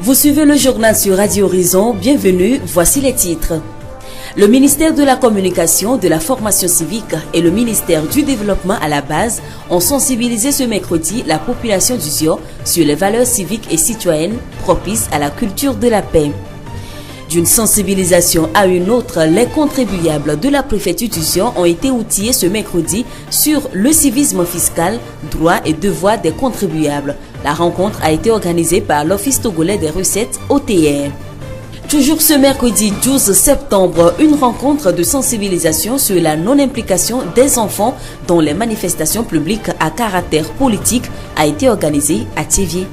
Vous suivez le journal sur Radio Horizon, bienvenue, voici les titres. Le ministère de la Communication, de la Formation civique et le ministère du Développement à la base ont sensibilisé ce mercredi la population du Zion sur les valeurs civiques et citoyennes propices à la culture de la paix. D'une sensibilisation à une autre, les contribuables de la préfecture du Zion ont été outillés ce mercredi sur le civisme fiscal, droits et devoirs des contribuables. La rencontre a été organisée par l'Office togolais des recettes OTR. Toujours ce mercredi 12 septembre, une rencontre de sensibilisation sur la non-implication des enfants dans les manifestations publiques à caractère politique a été organisée à Thiévié.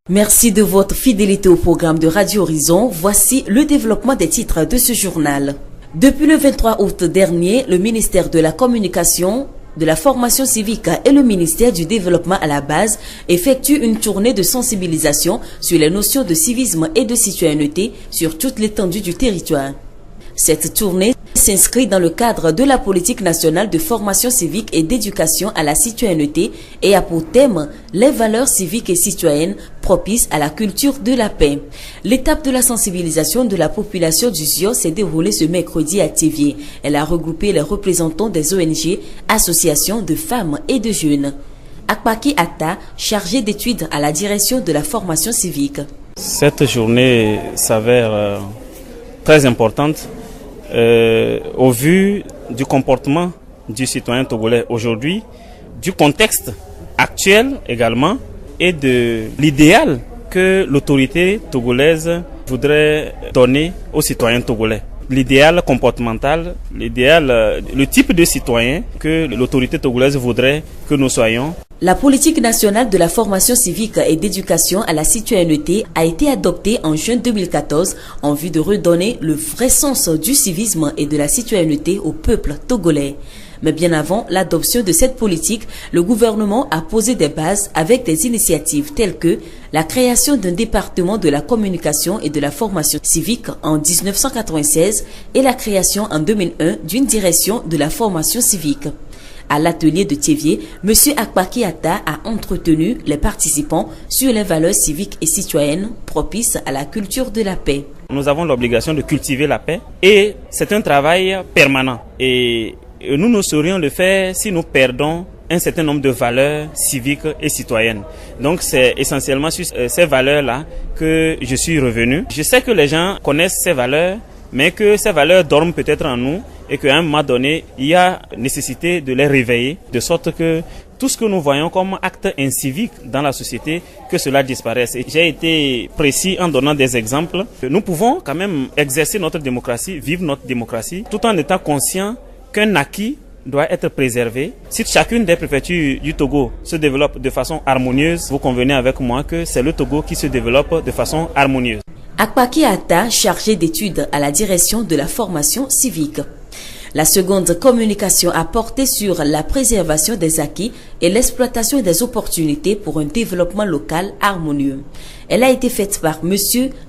Merci de votre fidélité au programme de Radio Horizon. Voici le développement des titres de ce journal. Depuis le 23 août dernier, le ministère de la Communication, de la Formation civique et le ministère du Développement à la base effectuent une tournée de sensibilisation sur les notions de civisme et de citoyenneté sur toute l'étendue du territoire. Cette tournée s'inscrit dans le cadre de la politique nationale de formation civique et d'éducation à la citoyenneté et a pour thème les valeurs civiques et citoyennes propices à la culture de la paix. L'étape de la sensibilisation de la population du Zion s'est déroulée ce mercredi à Thiévié. Elle a regroupé les représentants des ONG, associations de femmes et de jeunes. Akpaki Atta, chargé d'études à la direction de la formation civique. Cette journée s'avère très importante au vu du comportement du citoyen togolais aujourd'hui, du contexte actuel également et de l'idéal que l'autorité togolaise voudrait donner aux citoyens togolais. L'idéal comportemental, le type de citoyen que l'autorité togolaise voudrait que nous soyons. La politique nationale de la formation civique et d'éducation à la citoyenneté a été adoptée en juin 2014 en vue de redonner le vrai sens du civisme et de la citoyenneté au peuple togolais. Mais bien avant l'adoption de cette politique, le gouvernement a posé des bases avec des initiatives telles que la création d'un département de la communication et de la formation civique en 1996 et la création en 2001 d'une direction de la formation civique. À l'atelier de Thiévié, M. Akpaki Atta a entretenu les participants sur les valeurs civiques et citoyennes propices à la culture de la paix. Nous avons l'obligation de cultiver la paix et c'est un travail permanent. Et nous ne saurions le faire si nous perdons un certain nombre de valeurs civiques et citoyennes. Donc c'est essentiellement sur ces valeurs-là que je suis revenu. Je sais que les gens connaissent ces valeurs, mais que ces valeurs dorment peut-être en nous et qu'à un moment donné, il y a nécessité de les réveiller, de sorte que tout ce que nous voyons comme acte incivique dans la société, que cela disparaisse. Et j'ai été précis en donnant des exemples. Nous pouvons quand même exercer notre démocratie, vivre notre démocratie, tout en étant conscients qu'un acquis doit être préservé. Si chacune des préfectures du Togo se développe de façon harmonieuse, vous convenez avec moi que c'est le Togo qui se développe de façon harmonieuse. Akpaki Atta, chargé d'études à la direction de la formation civique. La seconde communication a porté sur la préservation des acquis et l'exploitation des opportunités pour un développement local harmonieux. Elle a été faite par M.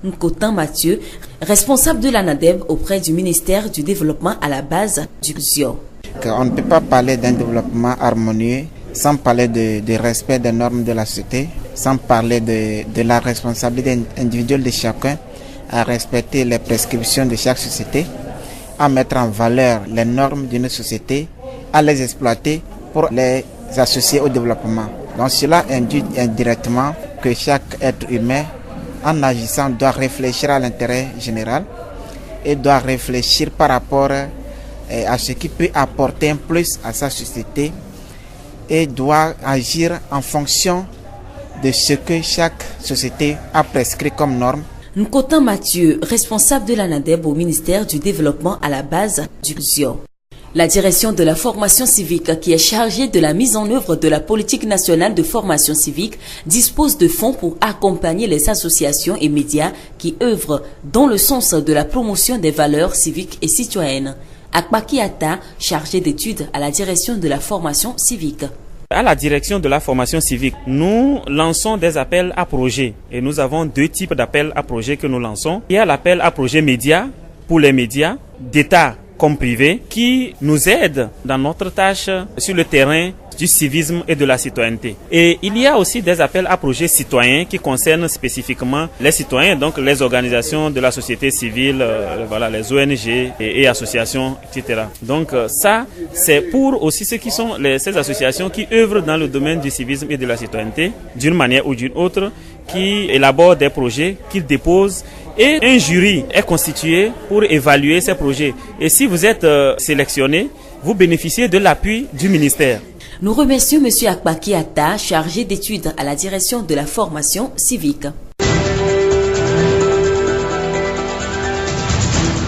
Nkotan Mathieu, responsable de l'ANADEB auprès du ministère du Développement à la base du Zion. On ne peut pas parler d'un développement harmonieux sans parler de respect des normes de la société, sans parler de la responsabilité individuelle de chacun à respecter les prescriptions de chaque société, à mettre en valeur les normes d'une société, à les exploiter pour les associer au développement. Donc cela induit indirectement que chaque être humain, en agissant, doit réfléchir à l'intérêt général et doit réfléchir par rapport à ce qui peut apporter un plus à sa société et doit agir en fonction de ce que chaque société a prescrit comme norme. Nkotan Mathieu, responsable de l'ANADEB au ministère du Développement à la base du Zion. La direction de la formation civique, qui est chargée de la mise en œuvre de la politique nationale de formation civique, dispose de fonds pour accompagner les associations et médias qui œuvrent dans le sens de la promotion des valeurs civiques et citoyennes. Akpaki Atta, chargé d'études à la direction de la formation civique. À la direction de la formation civique, nous lançons des appels à projets et nous avons deux types d'appels à projets que nous lançons. Il y a l'appel à projets médias pour les médias d'État comme privés qui nous aident dans notre tâche sur le terrain du civisme et de la citoyenneté. Et il y a aussi des appels à projets citoyens qui concernent spécifiquement les citoyens, donc les organisations de la société civile, voilà, les ONG et associations, etc. Donc ça, c'est pour aussi ceux qui sont ces associations qui œuvrent dans le domaine du civisme et de la citoyenneté, d'une manière ou d'une autre, qui élaborent des projets, qu'ils déposent. Et un jury est constitué pour évaluer ces projets. Et si vous êtes sélectionné, vous bénéficiez de l'appui du ministère. Nous remercions M. Akbaki Atta, chargé d'études à la direction de la formation civique.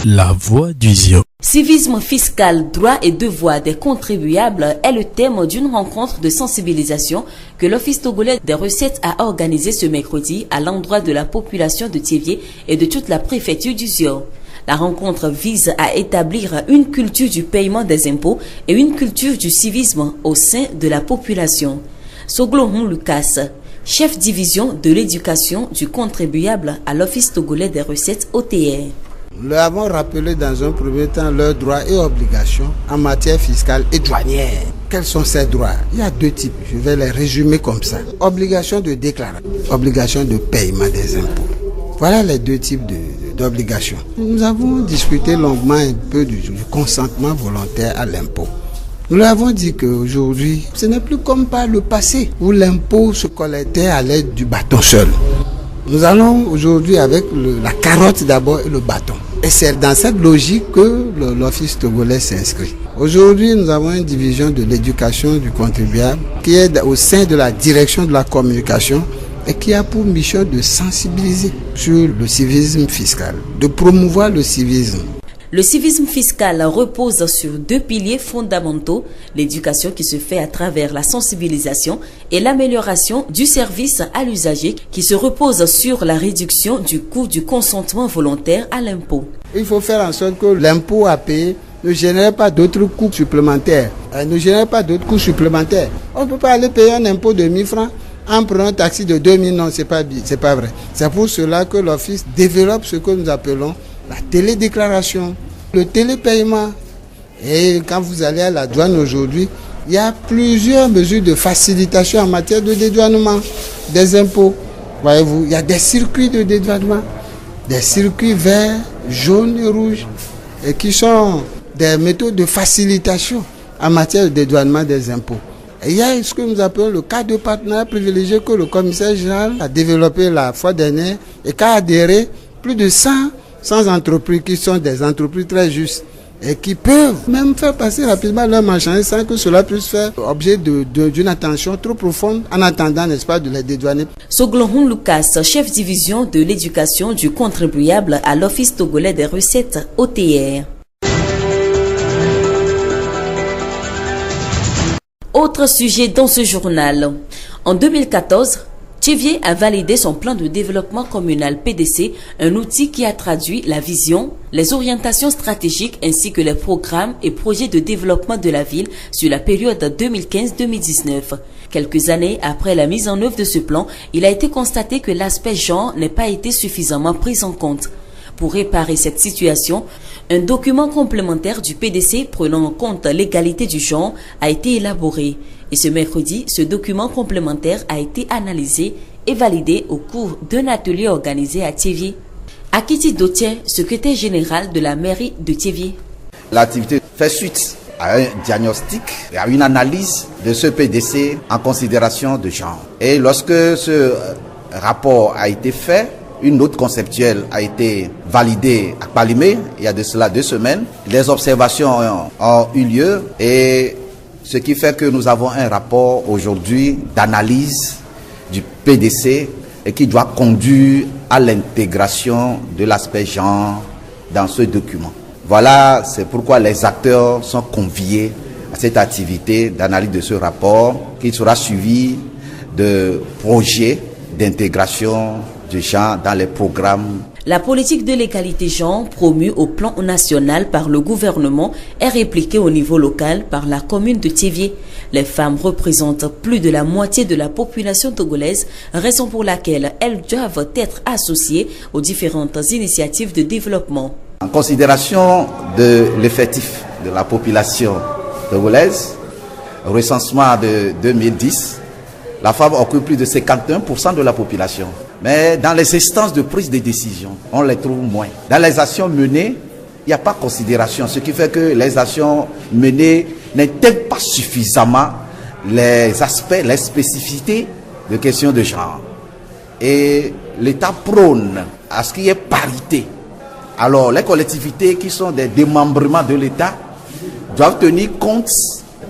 La voix du Zion. Civisme fiscal, droits et devoirs des contribuables est le thème d'une rencontre de sensibilisation que l'Office togolais des recettes a organisée ce mercredi à l'endroit de la population de Thiévié et de toute la préfecture du Zion. La rencontre vise à établir une culture du paiement des impôts et une culture du civisme au sein de la population. Soglohon Lucas, chef division de l'éducation du contribuable à l'Office togolais des recettes OTR. Nous leur avons rappelé dans un premier temps leurs droits et obligations en matière fiscale et douanière. Quels sont ces droits? Il y a deux types, je vais les résumer comme ça. Obligation de déclaration, obligation de paiement des impôts. Voilà les deux types d'obligations. Nous avons discuté longuement un peu du consentement volontaire à l'impôt. Nous leur avons dit qu'aujourd'hui, ce n'est plus comme par le passé où l'impôt se collectait à l'aide du bâton seul. Nous allons aujourd'hui avec la carotte d'abord et le bâton. Et c'est dans cette logique que l'Office togolais s'inscrit. Aujourd'hui, nous avons une division de l'éducation du contribuable qui est au sein de la direction de la communication et qui a pour mission de sensibiliser sur le civisme fiscal, de promouvoir le civisme. Le civisme fiscal repose sur deux piliers fondamentaux, l'éducation qui se fait à travers la sensibilisation et l'amélioration du service à l'usager qui se repose sur la réduction du coût du consentement volontaire à l'impôt. Il faut faire en sorte que l'impôt à payer ne génère pas d'autres coûts supplémentaires. On ne peut pas aller payer un impôt de 1000 francs en prenant un taxi de 2000, non, c'est pas vrai. C'est pour cela que l'Office développe ce que nous appelons la télédéclaration, le télépaiement. Et quand vous allez à la douane aujourd'hui, il y a plusieurs mesures de facilitation en matière de dédouanement des impôts. Voyez-vous, il y a des circuits de dédouanement, des circuits verts, jaunes et rouges, et qui sont des méthodes de facilitation en matière de dédouanement des impôts. Et il y a ce que nous appelons le cadre de partenariat privilégié que le commissaire général a développé la fois dernière et qu'a adhéré plus de 100 entreprises qui sont des entreprises très justes et qui peuvent même faire passer rapidement leur marchandise sans que cela puisse faire objet d'une attention trop profonde en attendant, n'est-ce pas, de les dédouaner. Soglohon Lucas, chef division de l'éducation du contribuable à l'Office togolais des recettes OTR. Autre sujet dans ce journal. En 2014, Thiévié a validé son plan de développement communal PDC, un outil qui a traduit la vision, les orientations stratégiques ainsi que les programmes et projets de développement de la ville sur la période 2015-2019. Quelques années après la mise en œuvre de ce plan, il a été constaté que l'aspect genre n'a pas été suffisamment pris en compte. Pour réparer cette situation, un document complémentaire du PDC prenant en compte l'égalité du genre a été élaboré. Et ce mercredi, ce document complémentaire a été analysé et validé au cours d'un atelier organisé à Thiévié. Akiti Dotier, secrétaire général de la mairie de Thiévié. L'activité fait suite à un diagnostic et à une analyse de ce PDC en considération de genre. Et lorsque ce rapport a été fait, une note conceptuelle a été validée à Palimé il y a de cela 2 semaines. Les observations ont eu lieu et ce qui fait que nous avons un rapport aujourd'hui d'analyse du PDC et qui doit conduire à l'intégration de l'aspect genre dans ce document. Voilà, c'est pourquoi les acteurs sont conviés à cette activité d'analyse de ce rapport qui sera suivi de projets d'intégration du genre dans les programmes. La politique de l'égalité genre promue au plan national par le gouvernement est répliquée au niveau local par la commune de Thiévié. Les femmes représentent plus de la moitié de la population togolaise, raison pour laquelle elles doivent être associées aux différentes initiatives de développement. En considération de l'effectif de la population togolaise, recensement de 2010, la femme occupe plus de 51% de la population. Mais dans les instances de prise de décision, on les trouve moins. Dans les actions menées, il n'y a pas de considération, ce qui fait que les actions menées n'intègrent pas suffisamment les aspects, les spécificités de questions de genre. Et l'État prône à ce qu'il y ait parité. Alors, les collectivités qui sont des démembrements de l'État doivent tenir compte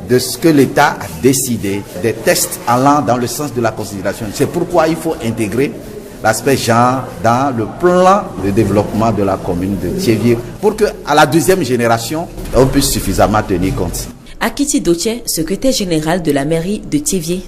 de ce que l'État a décidé, des textes allant dans le sens de la considération. C'est pourquoi il faut intégrer l'aspect genre dans le plan de développement de la commune de Thiévié pour qu'à la deuxième génération, on puisse suffisamment tenir compte. Akiti Doche, secrétaire général de la mairie de Thiévié.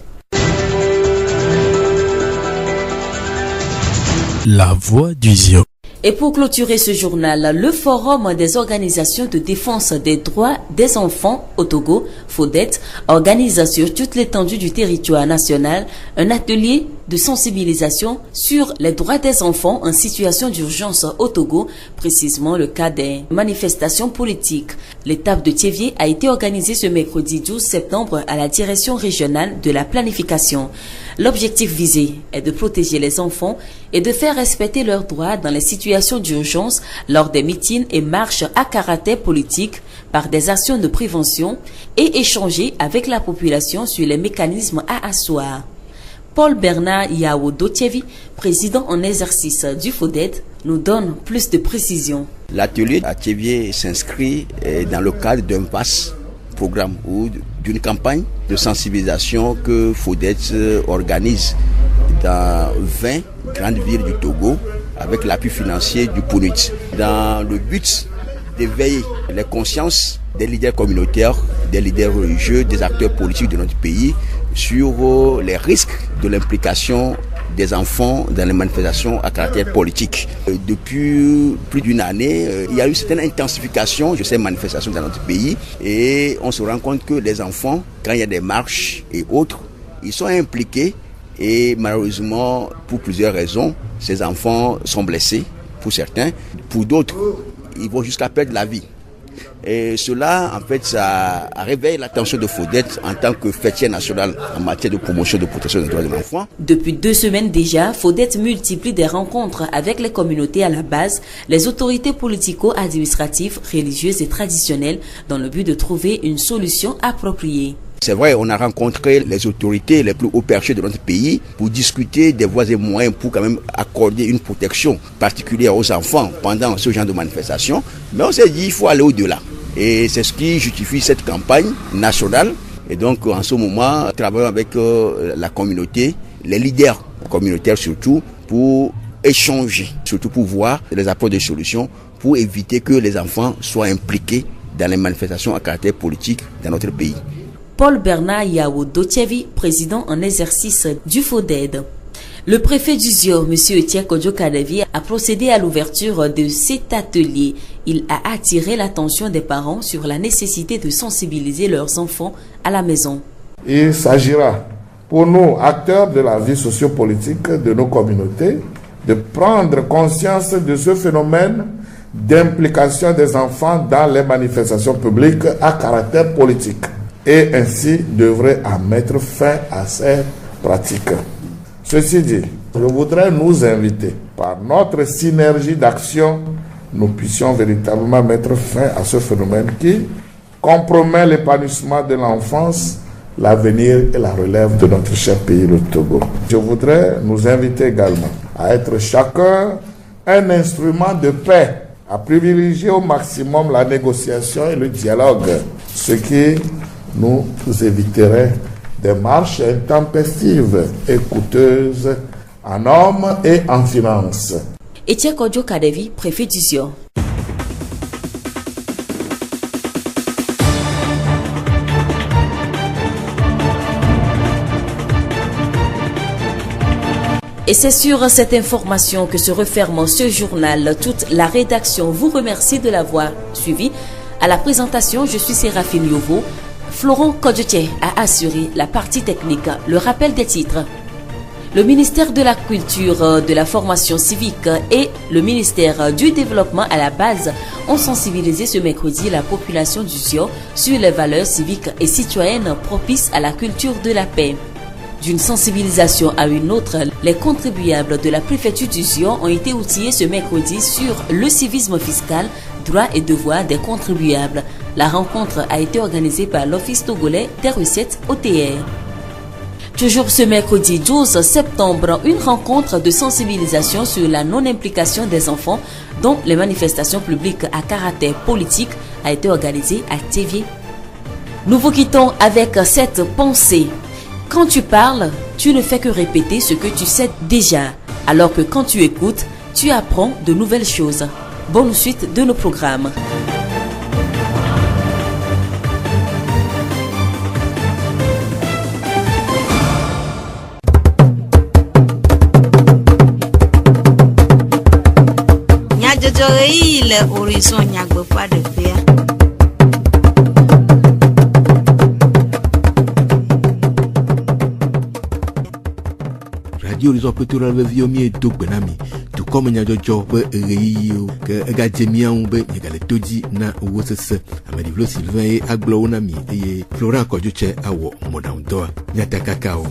La voix du Zion. Et pour clôturer ce journal, le Forum des organisations de défense des droits des enfants au Togo, FODET, organise sur toute l'étendue du territoire national un atelier de sensibilisation sur les droits des enfants en situation d'urgence au Togo, précisément le cas des manifestations politiques. L'étape de Thiévié a été organisée ce mercredi 12 septembre à la direction régionale de la planification. L'objectif visé est de protéger les enfants et de faire respecter leurs droits dans les situations d'urgence lors des meetings et marches à caractère politique par des actions de prévention et échanger avec la population sur les mécanismes à asseoir. Paul Bernard Yao Dotievi, président en exercice du FODET, nous donne plus de précisions. L'atelier à Thiévié s'inscrit dans le cadre d'un vaste programme ou d'une campagne de sensibilisation que FODET organise dans 20 grandes villes du Togo avec l'appui financier du PNUD dans le but d'éveiller les consciences des leaders communautaires, des leaders religieux, des acteurs politiques de notre pays sur les risques de l'implication des enfants dans les manifestations à caractère politique. Depuis plus d'une année, il y a eu une certaine intensification de ces manifestations dans notre pays et on se rend compte que les enfants, quand il y a des marches et autres, ils sont impliqués et malheureusement, pour plusieurs raisons, ces enfants sont blessés, pour certains. Pour d'autres, ils vont jusqu'à perdre la vie. Et cela, en fait, ça réveille l'attention de FODET en tant que fêtière nationale en matière de promotion de protection des droits de l'enfant. Depuis 2 semaines déjà, FODET multiplie des rencontres avec les communautés à la base, les autorités politico-administratives, religieuses et traditionnelles dans le but de trouver une solution appropriée. C'est vrai, on a rencontré les autorités les plus haut perchés de notre pays pour discuter des voies et moyens pour quand même accorder une protection particulière aux enfants pendant ce genre de manifestation. Mais on s'est dit qu'il faut aller au-delà. Et c'est ce qui justifie cette campagne nationale. Et donc en ce moment, travaillons avec la communauté, les leaders communautaires surtout, pour échanger, surtout pour voir les apports de solutions, pour éviter que les enfants soient impliqués dans les manifestations à caractère politique dans notre pays. Paul Bernard Yao Dotievi, président en exercice du FODED. Le préfet du Zion, M. Etienne Kodjo-Kadevi, a procédé à l'ouverture de cet atelier. Il a attiré l'attention des parents sur la nécessité de sensibiliser leurs enfants à la maison. Il s'agira pour nous, acteurs de la vie sociopolitique de nos communautés, de prendre conscience de ce phénomène d'implication des enfants dans les manifestations publiques à caractère politique et ainsi devrait en mettre fin à ces pratiques. Ceci dit, je voudrais nous inviter, par notre synergie d'action, nous puissions véritablement mettre fin à ce phénomène qui compromet l'épanouissement de l'enfance, l'avenir et la relève de notre cher pays, le Togo. Je voudrais nous inviter également à être chacun un instrument de paix, à privilégier au maximum la négociation et le dialogue, ce qui nous éviterait des marches intempestives et coûteuses en hommes et en finances. Etienne Kodjo-Kadevi, préfet du Zion. Et c'est sur cette information que se referme ce journal. Toute la rédaction vous remercie de l'avoir suivi. À la présentation, je suis Séraphine Yovo. Florent Kodjotier a assuré la partie technique. Le rappel des titres. Le ministère de la Culture, de la Formation civique et le ministère du Développement à la base ont sensibilisé ce mercredi la population du Zio sur les valeurs civiques et citoyennes propices à la culture de la paix. D'une sensibilisation à une autre, les contribuables de la préfecture du Zio ont été outillés ce mercredi sur le civisme fiscal, droits et devoirs des contribuables. La rencontre a été organisée par l'Office togolais des recettes OTR. Toujours ce mercredi 12 septembre, une rencontre de sensibilisation sur la non-implication des enfants dans les manifestations publiques à caractère politique a été organisée à Tévié. Nous vous quittons avec cette pensée. Quand tu parles, tu ne fais que répéter ce que tu sais déjà, alors que quand tu écoutes, tu apprends de nouvelles choses. Bonne suite de nos programmes. Radio Horizon Cultural Viomi et Dogbenami, tout comme Nyajojo, Rio, que Gadjemian, Yagaletoji, Na Wosses, Amadivlo Sylvain et Agloonami, et Florent Kodjuche, Awo, Modern Doa, Yatakakao.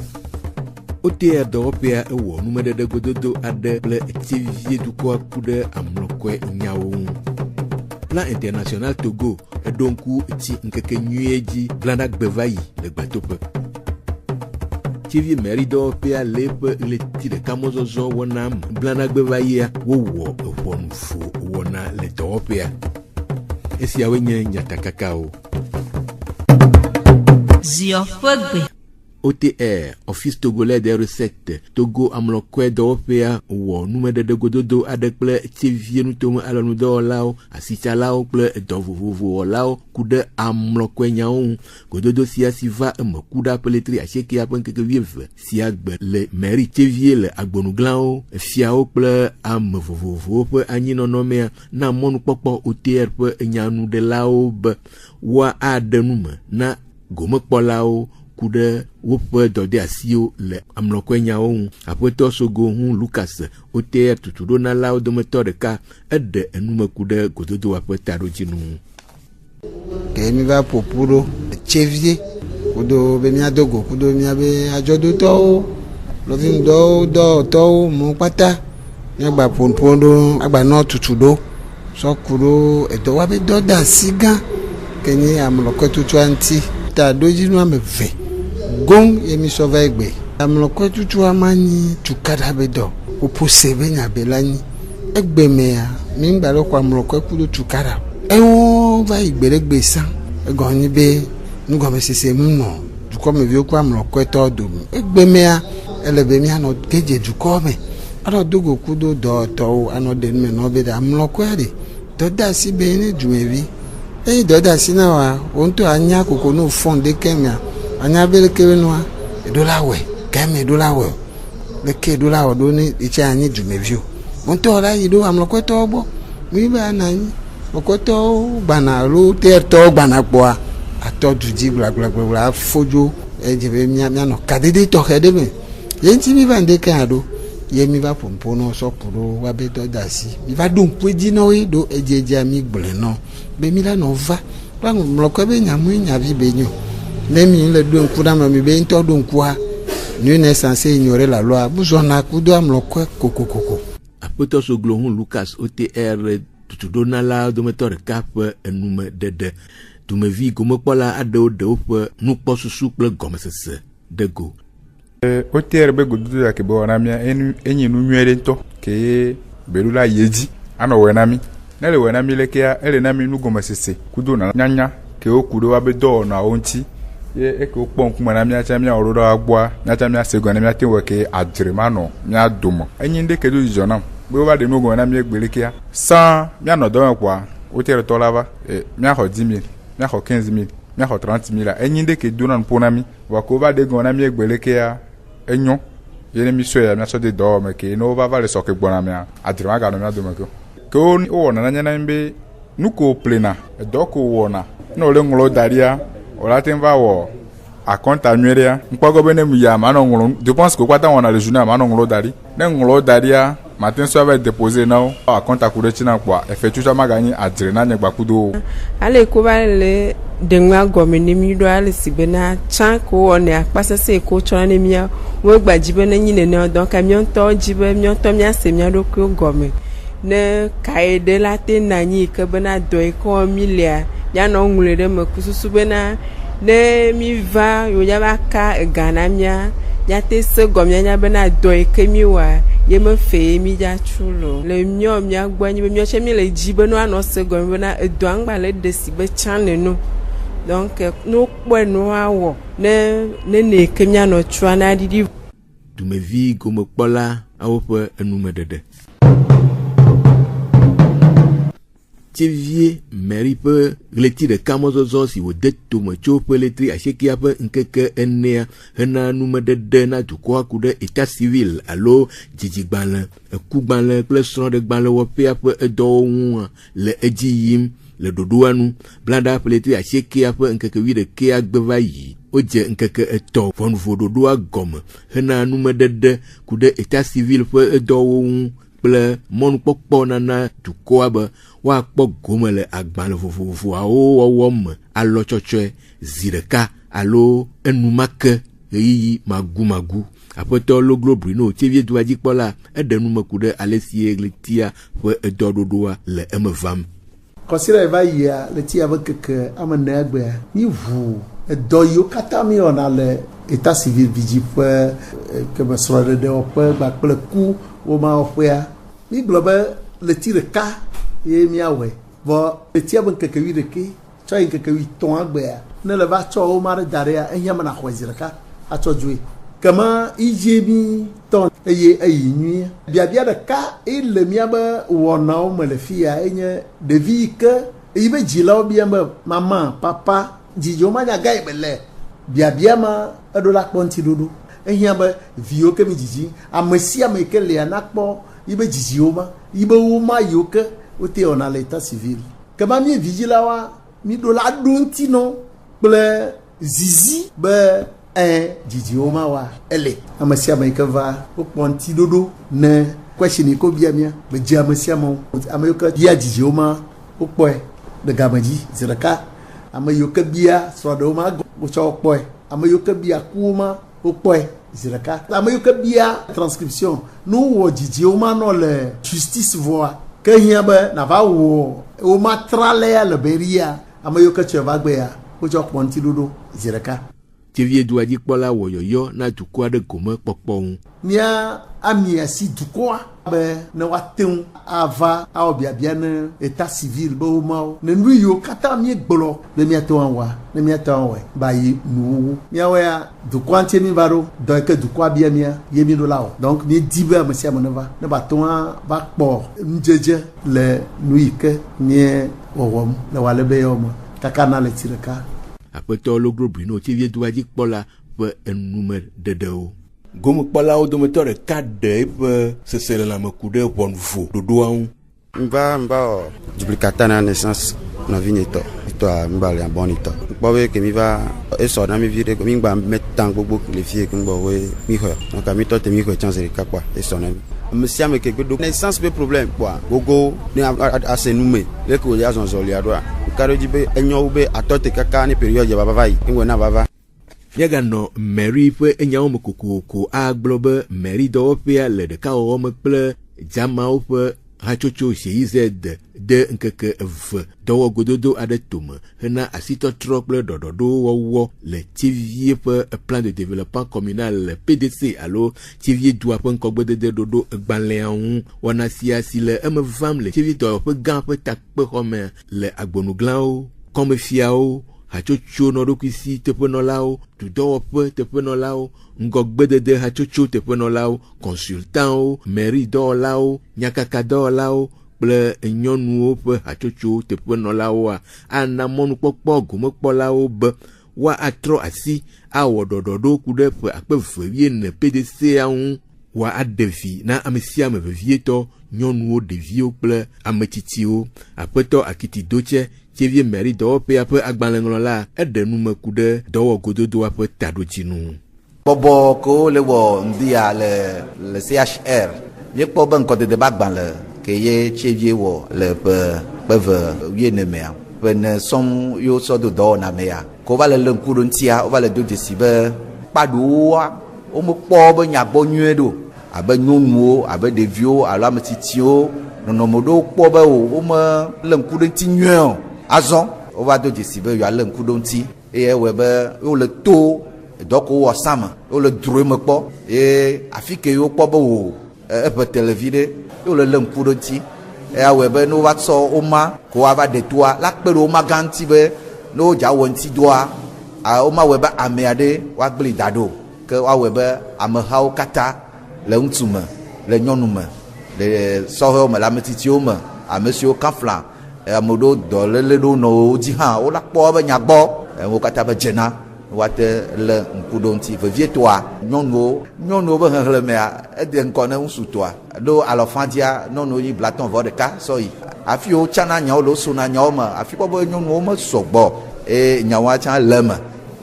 OTR d'Européa, Ewo, Numade de Gododo, Ade, le Tivier du Kwa Kude, Amlokwe, Nyao. Plan international Togo, et donc, Ti Nkeke Nueji, Glanak Bevayi, le Batope. Tivier Merido, Pea Lepe, le Tide Kamozozo, Wonam, Glanak Bevaya, Wowo, Wonfu, Wona, le Européa. Et si Awenye Nyatakakao. Zio Fogbe. OTR, Office togolais des recettes, Togo Amlokwe d'Européa, ou Numede de Gododo, Adekple, Tivier Nutomo Alonudo Lao, Asicha Lao, Ple, Dovovo Lao, Kude Amlokwe Nyaon, Gododo Sia Siva, Kuda Peletri, Acheki Apen Kekevive, Siagbe, le Meri Tivier, le Agbonuglao, Fiao Ple, Am Vovovo, Pe Anino Nomea, Na Monu Popo, OTR, Pe Nyanu de Lao, Be, Wa Adenume, Na Gomek Polao, Kude wope dode asio le amlokwe nyaon apoto sogo hun Lucas OTR tutudo na lao de metodeka ede enume kude gododo apota rojinu kemi va popuro chevie kudo be mi adogo kudo mi abe ajodo to lo fin do to mo pata nyagba ponpondo agba no tutudo so kuro edo wa be doda siga keni amlokwe tutu anti ta dojinu ameve gong yemi sovegbe amlokwe tutu amani tukada bedo opose nya belani egbe mea mi ngba lo kwa amlokwe kudo tukada ewo va igberegbe san egoni be nugo me sese mu no duko me vi okwa amlokwe to do egbe mea elebe mi ano keje duko me ado dogo kudo do to ano de me no be da amlokwe de to da si be ni duevi e do da si na wa onto anya kokoko no fonde kemia anya bele kewenwa edolawe keme edolawe leke edolawe do ni iche anyi dumevio monto ora yido amlokoto ogbo mi ba nanyi okoto gbana ro terto gbana poa atodu ji bla fojo ejebe mia no kadede to hedebe yenti mi ba ndeke ado ye mi ba pompono so puro wa be do dasi mi ba dun peji no we do ejeje ami gbole no be mi la no va wa mlokobe nyamu nyabi benyo Nemi le don kudama mi be into don kwa nu ne censé ignorer la loi buzona kudo amlokwe kokokoko apoto so glohun Lucas OTR tutudona la do metor cap enume dede tu me vi gomo pola ado de op nu posusu ple gomesese dego OTR be gudu ya ke bo na mi enyi nu nwere nto ke belula yeji ano wenami nele wenami le ke ele na mi nu gomesese kudo na nyanya ke okudo wa be do na onti ye eke okpon kuma na mia chamia orodo agboa na chamia sego na mia tewe ke adremano mia domo enyi nde kedu jona gbe wa de nogo na mia gbelekia sa mia no do kwa o tere to lava mia ho 10000 mia ho 15000 mia ho 30000 enyi nde kedu na mpona mi wa ko ba de go na mia gbelekia enyo ye mi so ya mia so de do me ke no va vale so ke gbona mia adrema ga no mia domo ko o na nyana mbe nuko plena do ko wona no le ngolo daria Ola temva wo akonta nueria nkwago bene mu ya ma no ngolo je pense que kwata wona le journal ma no ngolo dari ne ngolo daria matin so va déposer na akonta ku de china kwa effectuer ma gagner adre na nyagba kudo ale ko ba le dengwa gomini mi do ale sibena chan ko one apasa se ko chona ne mia wo gbajibe na nyine ne donc camion to jibe mi to mi ase mi do ko gomi ne kaide la te na nyi ke bena do ko milia ya no ngule de me kususu bena ne mi va yo ya ba ka gana mia ya te se gomia nya bena do ke mi wa ye me fe mi ja chulo le mio mi agbanyi be mio che mi le jibe no ano se gomia na edo angba le de si be chane no donc no kwe no awo ne ke mi ano chua na didi tu me vi gomo kpola awo pe enume dede Tivier mairie peut gleti de kamozozo si wo deto mo chope letri asheki apa nkeke enea hena nume de na tukwa kude état civil allo jijigbanle ekugbanle kple sron de gbanle wo pe apa edo le ejiyim le dodoanu blanda letri asheki apa nkeke wi de ke agbeva yi oje nkeke eto fonvo dodoa gom hena nume de kude état civil pe edo ple mon pokpo nana tukwa ba wa kpɔ gome le agbalẽ vovovoawo wɔwɔ me alɔ tsɔtsɔe zi ɖeka alo enumake ɣeyiyi magumagu aƒetɔ loglo brino tievie dua dzikpɔla eɖe nume ku ɖe ale si ɣletia ƒe edɔɖoɖoa le eme vam. Kɔsira eva yia le tia be keke ame ne egbea mi ʋu edɔ yiwo katã mi wɔna le état civil vidzi ƒe keme srɔ̃ɖeɖe wɔƒe gbakple ku woma wɔƒea mi gblɔ be le ti ɖeka ye miawe bo etia ben kekewi deke cho in kekewi ton agbea ne le va cho o mare daria enyama na khweziraka a cho jwe kama ijebi ton eye ayinyi bia de ka ile miaba wona o melefia enye de vie que ibe jila bia mama papa jijo ma nya gai bele bia ma edola ponti dodo enyaba vio ke mi jiji amesia me ke le anakpo ibe jiji o ma ibe o ma yoke ote on a l'état civil kama mi vigila wa mi do la donti no ple zizi be jiji o ma wa ele amasia mai ka va o ponti dodo ne question ko bia mia be ji amasia mo amayoka dia jiji o ma o poe de gamaji ziraka amayoka bia so do ma go cho poe amayoka bia kuma o poe ziraka amayoka bia transcription no wo jiji o ma no le justice voix que hiabe na va wo o matrale ya le beria amayo ka cheva gbea o jo ponti dodo zireka tivie dua dikpola woyoyo na tukwa de gome pokpon nia amia si tukwa be na waten ava a obiabia ne état civil bo ma ne nuyo kata mi gbolo le mi ato anwa ne mi ato anwe ba yi nu mia wa tukwa ntie mi baro do ke tukwa bia mia ye mi do lawo donc mi dibe amasia mo neva ne ba to ba kpo njeje le nuike ni owom le wale be yomo kaka na le tireka apeto logro brino tivie dua dikpola pe enume dedeo gomo kpɔlawo dometɔ ɖeka ɖe eƒe sese le lamekuɖe ʋɔnuvo ɖoɖoawo. Mba duplicata na naissance nɔvinetɔ tɔ mba le abɔnitɔ kpɔ be ke mi va esɔ na mi vi ɖe mi gba metan gbogbo le fie ke gbɔ we mi xɔ donc mi tɔ te mi xɔ chance ɖeka kpɔ esɔ na mi ame sia ame ke gbedo naissance be problème kpɔ gogo ne ase nume le ko ya zɔzɔlia ɖoa ka ɖo dzi be enyo be atɔ te kaka ne période ya va yi ngwe na va Yagano Mary ƒe enyawo me kokoko agblɔ be Mary dɔwɔƒea le ɖekawɔwɔ me kple dzamawo ƒe hatsotso CIZ de nkeke eve dɔwɔ gododo aɖe tome hena asitɔtrɔ kple ɖɔɖɔɖo wɔwɔ le tivie ƒe plan de développement communal le PDC alo tivie dua ƒe ŋkɔgbedede ɖoɖo gbalẽawo ŋu wɔna sia si le eme vam le tivie dɔwɔƒe gã ƒe takpexɔme le agbonuglawo kɔmefiawo hatsotso nɔɖokuisi teƒenɔlawo dudɔwɔƒe teƒenɔlawo ŋgɔgbedede hatsotso teƒenɔlawo consultantwo mairie dɔwɔlawo nyakaka dɔwɔlawo kple nyɔnuwo ƒe hatsotso teƒenɔlawoa ana mɔnukpɔkpɔ gomekpɔlawo be woatrɔ asi awɔ ɖɔɖɔɖo ku ɖe ƒe 2024 PDC ŋu woaɖe vi na ame sia ame vevietɔ nyɔnuwo ɖeviwo kple ametsitsiwo aƒetɔ akiti dotse tievie mairie dɔwɔƒe aƒe agbalẽŋlɔ la eɖe nume ku ɖe dɔwɔgododoa ƒe taɖodzinu. Bɔbɔ ko le wɔ ndia le CHR míekpɔ be ŋkɔdede ba gbalẽ ke ye tievie wɔ le ƒe ve mea ƒe ne sɔŋ yo sɔ do dɔwɔna mea ko va le ŋku ɖo ŋutia wo va le do dzesi be kpaɖowoa womekpɔ be nyagbɔ nyuie ɖo abe nyɔnuwo abe ɖeviwo alo ame tsitsiwo nɔnɔme ɖewo kpɔ be wome le ŋku ɖe ŋuti nyuie o azɔ wova do dzesi be yewoa le ŋku ɖe ŋuti eye wɔe be wole to dɔko wɔ sama wole droe me kpɔ eye afi ke wokpɔ be wo eƒe televi ɖe wole le ŋku ɖe ŋuti eya wɔe be ne wova sɔ woma ko wova ɖe toa la kpe ɖe woma gã ŋuti be ne wodza wɔ ŋuti doa woma wɔe be amea ɖe woagblẽ da ɖo ke woawɔe be amehawo katã le ŋutsu me le nyɔnu me le sɔhewo me le ame tsitsiwo me ame siwo kafla ame ɖewo dɔléle ɖewo nɔ wo dzi hã wola kpɔ be nyagbɔ wo katã be dzena woate le ŋku ɖo ŋuti vevietoa nyɔnuwo be xexlemea ede ŋkɔ ne ŋusutɔa ɖo alɔfadzia nyɔnuwo yi blatɔn vɔ ɖeka sɔyi afi wo tsana nyawo le wosona nyawo me afi kpɔ be nyɔnuwo me sɔgbɔ eye nyawoa tsã le me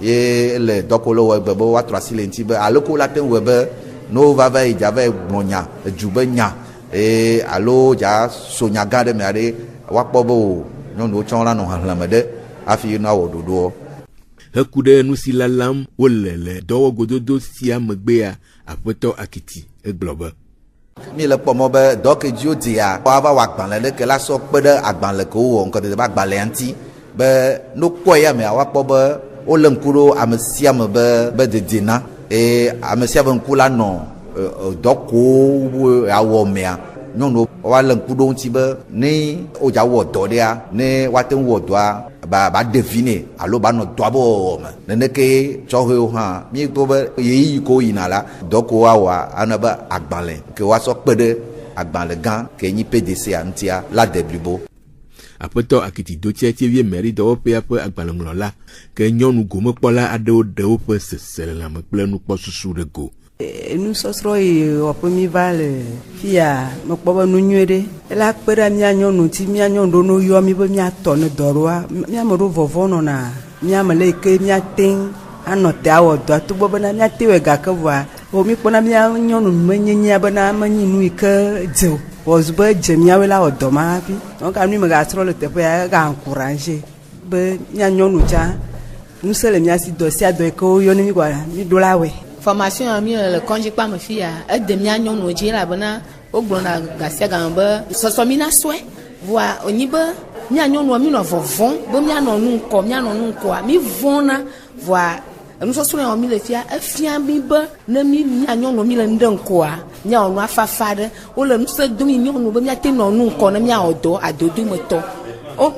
ye le dɔko le wɔ gbe be woatrɔ asi le ŋuti be aloko la te ŋu wɔ be ne wova va yi dza va yi gblɔ nya edzu be nya alo dza so nya gã ɖe mea ɖe woakpɔ be o nyɔnuwo tsɔ la nɔ xexlẽme ɖe hafi na wɔ ɖoɖoɔ. Heku ɖe nu si lalam wole le dɔwɔgododo sia megbea aƒetɔ Akiti egblɔ be mi le kpɔmɔ be dɔkedziwo dzia woava wɔ agbalẽ ɖe ke la sɔ kpe ɖe agbalẽ ke wowɔ ŋkɔdede be agbalẽa ŋuti be no kpɔe ya mea woakpɔ be wole ŋku ɖo ame sia me be dedina eye ame sia be ŋku la nɔ dɔkowo awɔ mea nyɔnuwo woale ŋku ɖo ŋuti be ne wodza wɔ dɔ ɖea ne woate ŋu wɔ dɔa ba ɖe vi nɛ alo ba nɔ dɔa be wɔwɔ me neneke tsɔhewo hã míekpɔ be yeyi ko yina la dɔ ko woawɔa ana be agbalẽ ke woasɔ kpe ɖe agbalẽ gã ke nyi PDC a ŋutia la de blibo. Aƒetɔ Akiti do tievie mairie dɔwɔƒea ƒe agbalẽŋlɔla ke nyɔnu gomekpɔla aɖewo ɖe woƒe seselelãme kple nukpɔsusu ɖe go. Nusɔsrɔ̃ yi wɔƒe mi va le fia mekpɔ be nu nyuie ɖe ela kpe ɖe mía nyɔnu ŋuti mía nyɔnu ɖo no yɔ mi be míatɔ ne dɔ ɖoa mía me ɖo vɔvɔ nɔna mía me le yi ke míate anɔ te awɔ dɔa togbɔ bena míate wɔ gake vɔa o mi kpɔna mía nyɔnu menyenyea bena menyi nu yi ke dze o wɔzu be dze míawoe la wɔ dɔ ma hafi donc nu me gatrɔ le teƒea ega encouragé be mía nyɔnu tsã nu se le mía si dɔ sia dɔ yi ke woyɔ ne mi kɔa mi ɖo la wɔe. Formation a mi le kɔndzikpa me fia ede mía nyɔnuwo dzi elabena wogblɔna gasia game be sɔsɔ mi na sɔe voa onyi be mía nyɔnuwo mi nɔ vɔvɔm be míanɔ nu ŋkɔa mi vɔna voa enusɔsrɔ̃ ya mi le fia efia mi be ne mía nyɔnuwo mi le nu ɖe ŋkɔa míawɔ nu afafa ɖe wole nusẽ dom yi nyɔnu be míate nɔ nu ŋkɔ ne míawɔ dɔ adodo me tɔ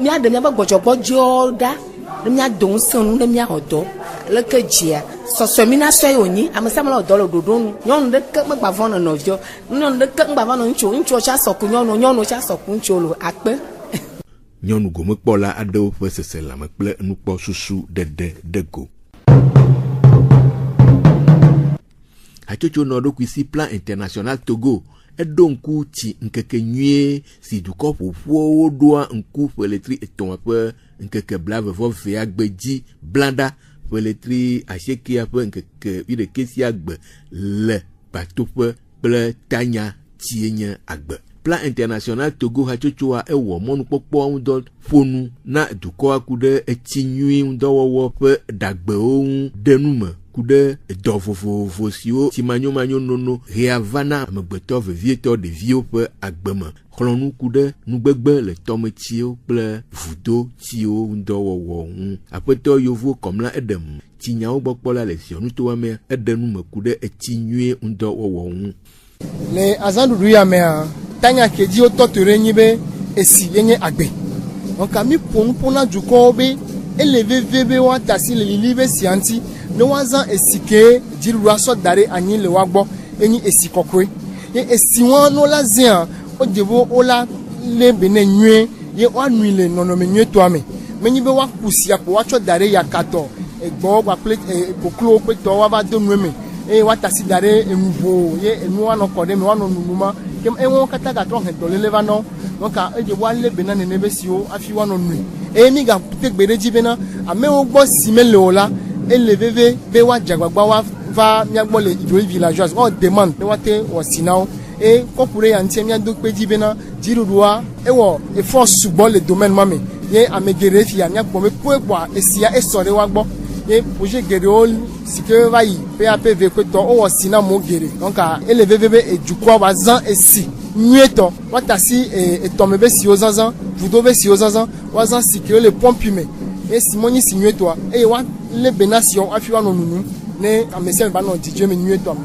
míaɖe míabe gbɔdzɔgbɔdziwo ɖa ne míado ŋusẽ nu ne míawɔ dɔ leke dzia sɔsɔ mi na sɔ wonyi ame sia ame le dɔ le ɖoɖo nu nyɔnu ɖeke megba vɔ nɔ nɔviɔ nyɔnu ɖeke megba vɔ nɔ ŋutsuwo tsa sɔku nyɔnuwo tsa sɔku ŋutsuwo lo akpe. Nyɔnu gomekpɔla aɖewo ƒe seselãme kple nukpɔsusu ɖeɖe ɖe go. Hatsotso nɔ ɖokui si Plan International Togo eɖo ŋku tsi nkeke nyuie si dukɔ ƒoƒuwo ɖoa ŋku ƒeletri etɔ̃ ƒe nkeke blavevɔvea gbe dzi blanda ƒeletri asiekea ƒe nkeke 11 sia gbe le batoƒe kple tanya tie nye agbe. Plan International Togo hatsotsoa ewɔ mɔnukpɔkpɔ ŋudɔ ƒonu na dukɔa ku ɖe etsi nyui ŋudɔwɔwɔ ƒe ɖagbewo ŋu ɖe nu me ku ɖe dɔ vovovo siwo tsimanyomanyo nono hea va na amegbetɔ vevietɔ ɖeviwo ƒe agbeme xlɔnu ku ɖe nugbegbe le tɔmetsiwo kple vudotsiwo ŋudɔwɔwɔ ŋu. Aƒetɔ Yovo Kɔmla Edem tsinyawo gbɔ kpɔla le sionutowamea eɖe nu me ku ɖe etsi nyui ŋudɔwɔwɔ ŋu. Le azãɖuɖu ya mea tanya kedziwo tɔtore nyi be esi yenye agbe donc mi ƒo na dukɔwo be ele veve be woate asi le lili be sia ŋuti ne woazã esi ke dziɖuɖua sɔ da ɖe anyi le woagbɔ enyi esi kɔkɔe ye esi wɔn no la zia wodze be wola le bene nyuie ye woanui le nɔnɔme nyuietɔa me menyi be woaku sia kpo woatsɔ da ɖe yakatɔ egbɔwo kpakple koklowo kple tɔwo woava do nue me eye woate asi da ɖe enuvo ye enu woanɔ kɔ ɖe me woanɔ nunuma ke ewo katã gatrɔ he dɔléle va nɔ donc edze woalé bena nene be siwo afi woanɔ nui et mi ga te gbere ji bena ame wo gbo simele ola eleveve be wa jagbagba wa va miagbo le villageois on demande be wa te wo sinao et kokure ya ntie mia dokpe ji bena jirudua e wo e force subo le domaine mame ye amegere fi ya miagbo me poegbo esia esore wa gbo ye projet gere o sike va yi PAPV ko to o wo sina mo gere donc a eleveve e jukwa wa zan esi nyeto watasi e tomebe si ozanzan vudobe si ozanzan wazan sike le pompume et simoni si nyeto e wa le benation afiwa no nunu ne amese ba no dije me nyeto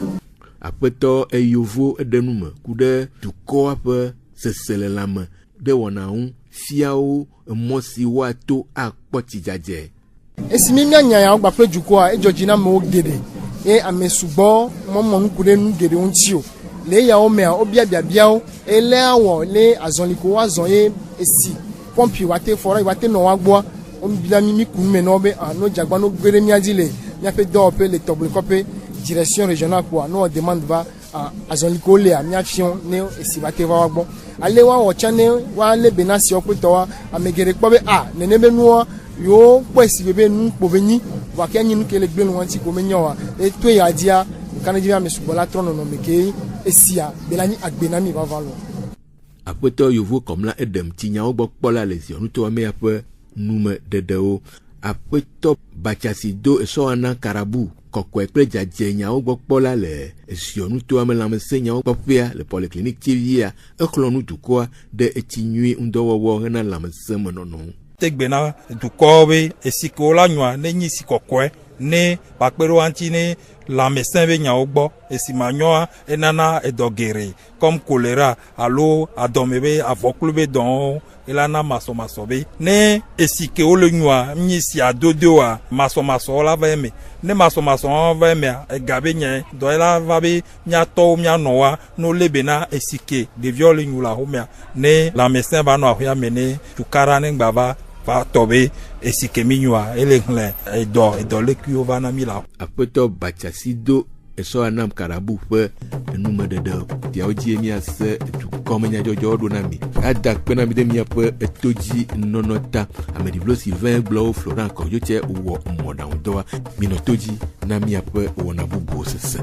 apeto eyovo edenume kude dukɔ ƒe sesele lame de wɔnawo fiawo emosi wato akpɔtsi dzadze esimi mianya ya gba pe dukɔ ejojina mo gede e amesugbo momo nkure nu gede onchio le ya o me obia biabiao ele awo le azonliko wazon ye esi pompi wate fora wate no wagbo o bila mimi kunme no be no jagba no gbere miaji le nya pe do pe le toblekope direction régionale pour nous demande va à azonliko le a mia fion ne esi wate va wagbo ale wa o chane wa le benasi opeto wa amegere kpo be nene be nu yo kwesi bebe nu kpobenyi wa kenyi nu kele gbelu wanti ko menyo e to ya dia kanajia mesubola trono no meke esia belani agbenami va valo apeto yovo comme la edem tinya o gbokpo la lesion to ame ape nume dedeo apeto bachasido eso ana karabu kokwe kple dzadzenya o gbokpo la le esionu to ame lamesenya o gbopia le polyclinique tivia eklonu dukoa de etinyui ndowowo hena lamesemenono tegbena dukobe esikola nywa ne nyisi kokwe ne pakpero anti ne lamesen be nya ogbo esimanyoa enana edogere comme choléra alo adomebe avoklube don elana masomasobe ne esike olenywa nyisi adodoa masomaso la veme ne masomaso veme egabe nye do ela vabe nya to nya noa no lebena esike de viole nyula homia ne lamesen ba no ahia mene tukara ne gbava va tobe esike minywa elengle edo lekio vana mila apeto bachasido eso anam karabu fe enume dede diaoji emia se tu komenya jojo do nami ada pena mi de mia pe etoji nonota amedivlo Sylvain Glo Florent Koyoche wo modan doa minotoji na mia pe wona bubu sese